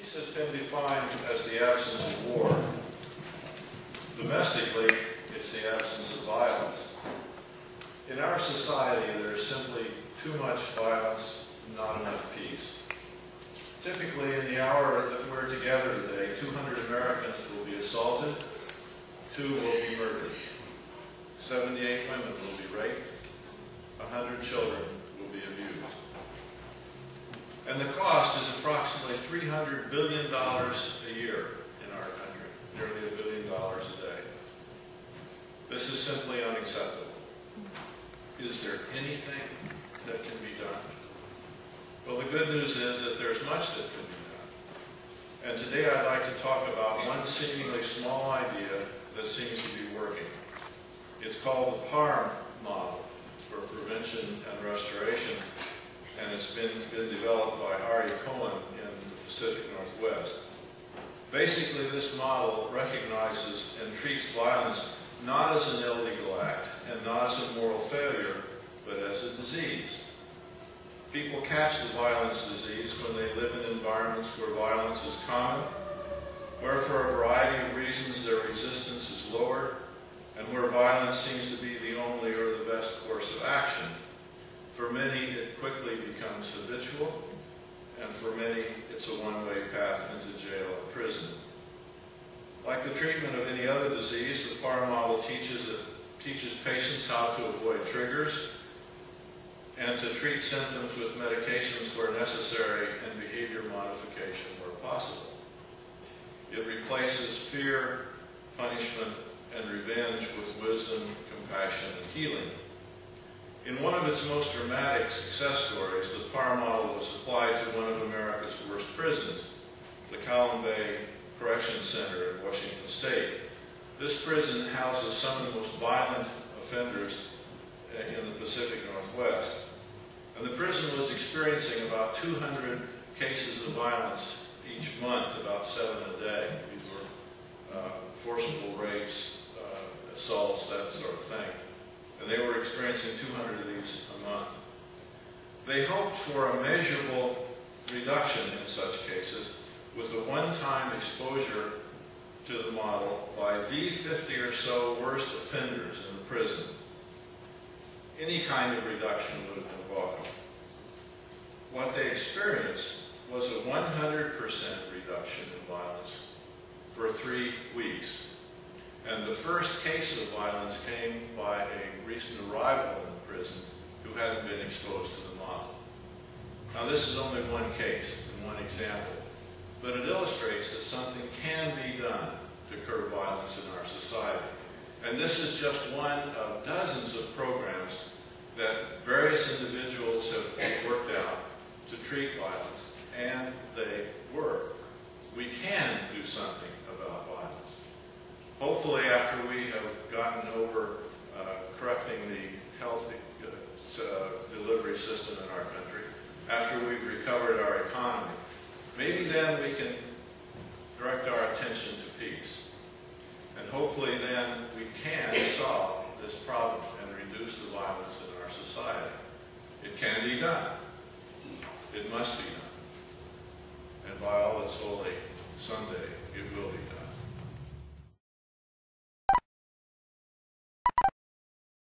Peace has been defined as the absence of war. Domestically, it's the absence of violence. In our society, there is simply too much violence, not enough peace. Typically, in the hour that we're together today, 200 Americans will be assaulted, 2 will be murdered, 78 women will be raped, 100 children will be abused. And the cost is approximately $300 billion a year in our country, nearly $1 billion a day. This is simply unacceptable. Is there anything that can be done? Well, the good news is that there's much that can be done. And today I'd like to talk about one seemingly small idea that seems to be working. It's called the PARM model for prevention and restoration, and it's been developed by Ari Cohen in the Pacific Northwest. Basically, this model recognizes and treats violence not as an illegal act and not as a moral failure, but as a disease. People catch the violence disease when they live in environments where violence is common, where for a variety of reasons their resistance is lowered, and where violence seems to be the only or the best course of action. For many, it quickly becomes habitual, and for many, it's a one-way path into jail and prison. Like the treatment of any other disease, the PAR model teaches patients how to avoid triggers and to treat symptoms with medications where necessary and behavior modification where possible. It replaces fear, punishment, and revenge with wisdom, compassion, and healing. In one of its most dramatic success stories, the PAR model was applied to one of America's worst prisons, the Calum Bay Correction Center in Washington State. This prison houses some of the most violent offenders in the Pacific Northwest. And the prison was experiencing about 200 cases of violence each month, about 7 a day. These were forcible rapes, assaults, that sort of thing. And they were experiencing 200 of these a month. They hoped for a measurable reduction in such cases with a one-time exposure to the model by the 50 or so worst offenders in the prison. Any kind of reduction would have been welcome. What they experienced was a 100% reduction in violence for 3 weeks. And the first case of violence came by a recent arrival in the prison who hadn't been exposed to the model. Now, this is only one case and one example, but it illustrates that something can be done to curb violence in our society. And this is just one of dozens of programs that various individuals have worked out to treat violence, and they work. We can do something about violence. Hopefully, after we have gotten over correcting the health delivery system in our country, after we've recovered our economy, maybe then we can direct our attention to peace. And hopefully then we can solve this problem and reduce the violence in our society. It can be done. It must be done. And by all that's holy, someday it will be